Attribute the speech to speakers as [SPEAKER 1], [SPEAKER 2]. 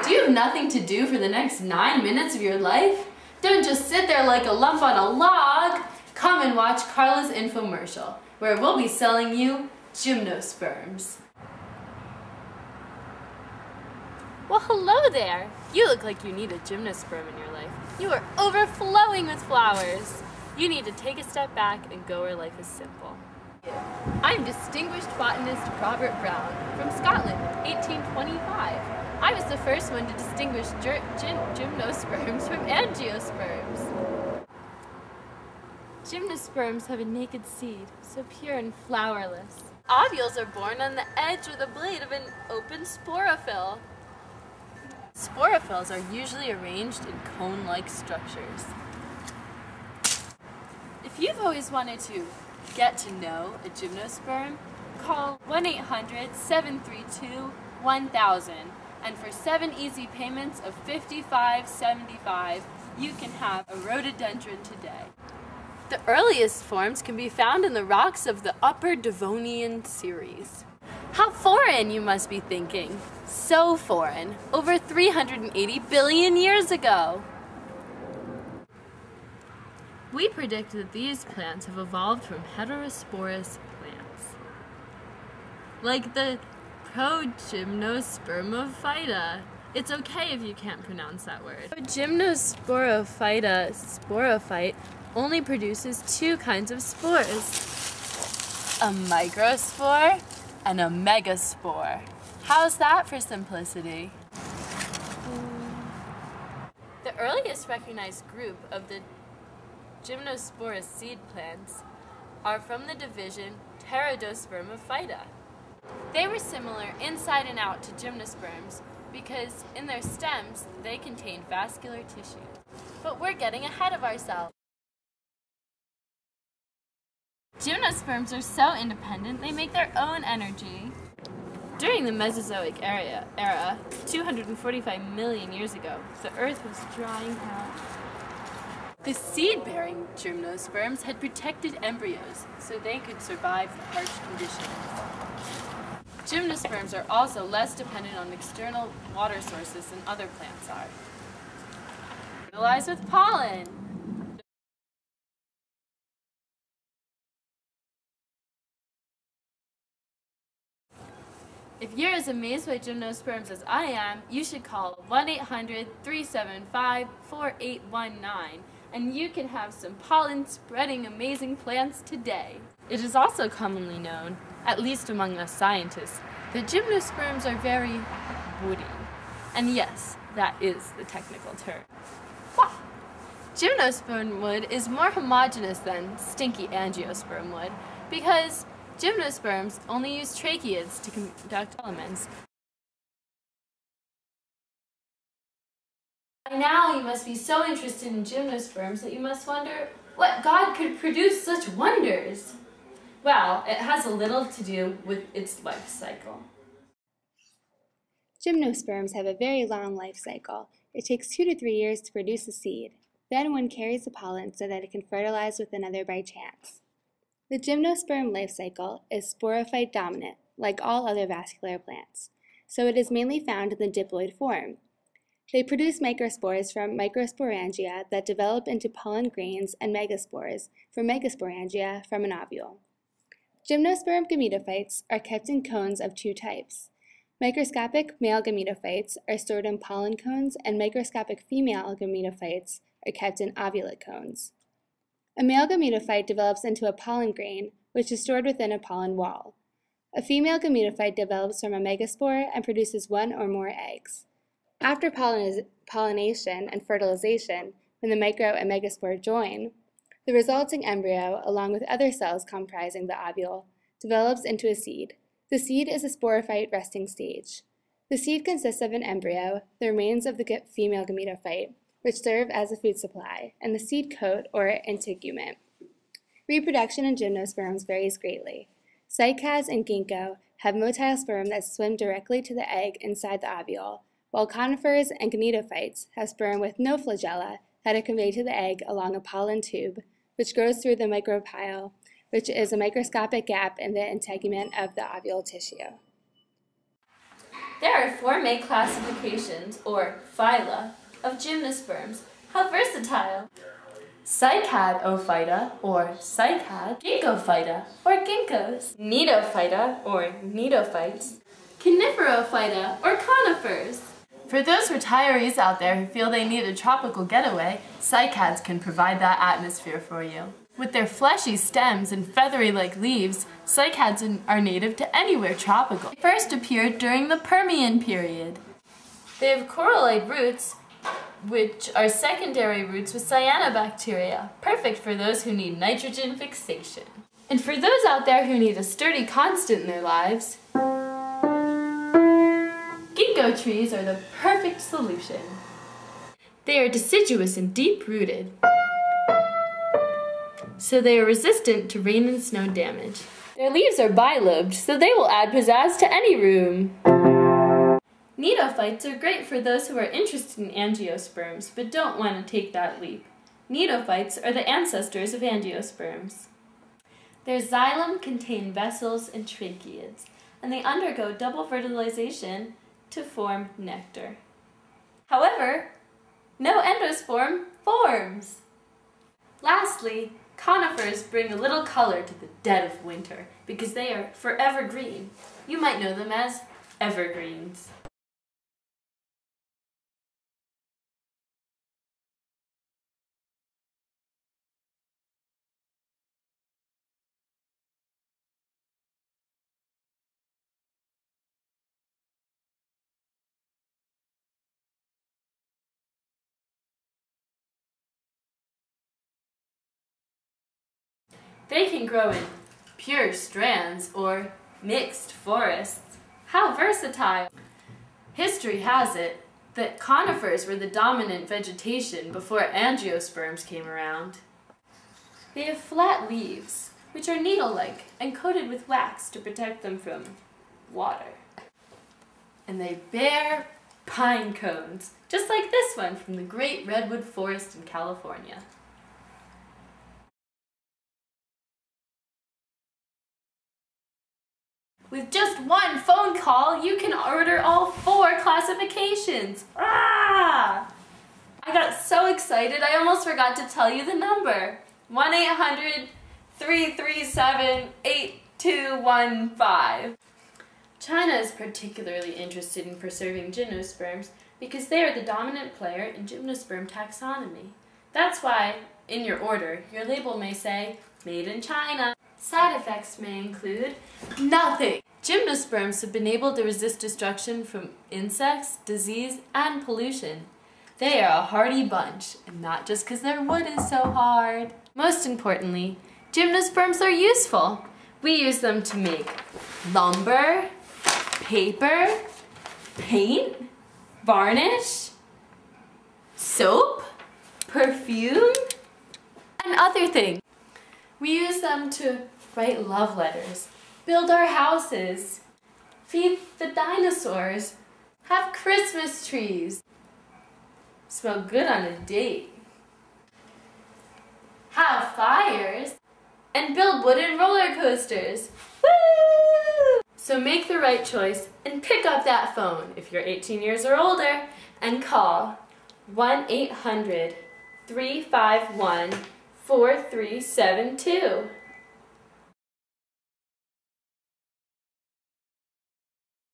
[SPEAKER 1] Do you have nothing to do for the next 9 minutes of your life? Don't just sit there like a lump on a log. Come and watch Carla's infomercial, where we'll be selling you gymnosperms. Well, hello there. You look like you need a gymnosperm in your life. You are overflowing with flowers. You need to take a step back and go where life is simple. I'm distinguished botanist Robert Brown from Scotland, 1825. I was the first one to distinguish gymnosperms from angiosperms. Gymnosperms have a naked seed, so pure and flowerless. Ovules are born on the edge or the blade of an open sporophyll. Sporophylls are usually arranged in cone-like structures. If you've always wanted to get to know a gymnosperm, call 1-800-732-1000, and for 7 easy payments of $55.75, you can have a rhododendron today. The earliest forms can be found in the rocks of the Upper Devonian series. How foreign, you must be thinking. So foreign, over 380 billion years ago. We predict that these plants have evolved from heterosporous plants, like the Gymnospermophyta. It's okay if you can't pronounce that word. Gymnosporophyta sporophyte only produces 2 kinds of spores, a microspore and a megaspore. How's that for simplicity? The earliest recognized group of the Gymnosporous seed plants are from the division Pteridospermophyta. They were similar inside and out to gymnosperms because in their stems they contain vascular tissue. But we're getting ahead of ourselves. Gymnosperms are so independent they make their own energy. During the Mesozoic era, 245 million years ago, the Earth was drying out. The seed-bearing gymnosperms had protected embryos so they could survive the harsh conditions. Gymnosperms are also less dependent on external water sources than other plants are. Fertilize with pollen. If you're as amazed by gymnosperms as I am, you should call 1-800-375-4819 and you can have some pollen-spreading amazing plants today. It is also commonly known, at least among us scientists, that gymnosperms are very woody. And yes, that is the technical term. Gymnosperm wood is more homogeneous than stinky angiosperm wood because gymnosperms only use tracheids to conduct elements. By now you must be so interested in gymnosperms that you must wonder what God could produce such wonders. Well, it has a little to do with its life cycle.
[SPEAKER 2] Gymnosperms have a very long life cycle. It takes 2 to 3 years to produce a seed. Then one carries the pollen so that it can fertilize with another by chance. The gymnosperm life cycle is sporophyte dominant, like all other vascular plants, so it is mainly found in the diploid form. They produce microspores from microsporangia that develop into pollen grains and megaspores from megasporangia from an ovule. Gymnosperm gametophytes are kept in cones of 2 types. Microscopic male gametophytes are stored in pollen cones, and microscopic female gametophytes are kept in ovulate cones. A male gametophyte develops into a pollen grain, which is stored within a pollen wall. A female gametophyte develops from a megaspore and produces 1 or more eggs. After pollination and fertilization, when the micro and megaspore join, the resulting embryo, along with other cells comprising the ovule, develops into a seed. The seed is a sporophyte resting stage. The seed consists of an embryo, the remains of the female gametophyte, which serve as a food supply, and the seed coat or integument. Reproduction in gymnosperms varies greatly. Cycads and ginkgo have motile sperm that swim directly to the egg inside the ovule, while conifers and gnetophytes have sperm with no flagella that are conveyed to the egg along a pollen tube, which grows through the micropyle, which is a microscopic gap in the integument of the ovule tissue.
[SPEAKER 1] There are 4 main classifications, or phyla, of gymnosperms. How versatile! Cycadophyta, or cycad, Ginkgophyta, or ginkgos, Cnidophyta, or cnidophytes, Coniferophyta, or conifers. For those retirees out there who feel they need a tropical getaway, cycads can provide that atmosphere for you. With their fleshy stems and feathery-like leaves, cycads are native to anywhere tropical. They first appeared during the Permian period. They have coralloid roots, which are secondary roots with cyanobacteria, perfect for those who need nitrogen fixation. And for those out there who need a sturdy constant in their lives, ginkgo trees are the perfect solution. They are deciduous and deep-rooted, so they are resistant to rain and snow damage. Their leaves are bilobed, so they will add pizzazz to any room. Cnidophytes are great for those who are interested in angiosperms, but don't want to take that leap. Cnidophytes are the ancestors of angiosperms. Their xylem contain vessels and tracheids, and they undergo double fertilization to form nectar. However, no endosperm forms. Lastly, conifers bring a little color to the dead of winter because they are forever green. You might know them as evergreens. They can grow in pure strands or mixed forests. How versatile! History has it that conifers were the dominant vegetation before angiosperms came around. They have flat leaves, which are needle-like and coated with wax to protect them from water. And they bear pine cones, just like this one from the Great Redwood Forest in California. With just one phone call, you can order all 4 classifications. Ah! I got so excited, I almost forgot to tell you the number. 1-800-337-8215. China is particularly interested in preserving gymnosperms because they are the dominant player in gymnosperm taxonomy. That's why, in your order, your label may say, Made in China. Side effects may include nothing. Gymnosperms have been able to resist destruction from insects, disease, and pollution. They are a hardy bunch, and not just because their wood is so hard. Most importantly, gymnosperms are useful. We use them to make lumber, paper, paint, varnish, soap, perfume, and other things. We use them to write love letters, build our houses, feed the dinosaurs, have Christmas trees, smell good on a date, have fires, and build wooden roller coasters. Woo! So make the right choice and pick up that phone if you're 18 years or older and call 1-800-351-4372.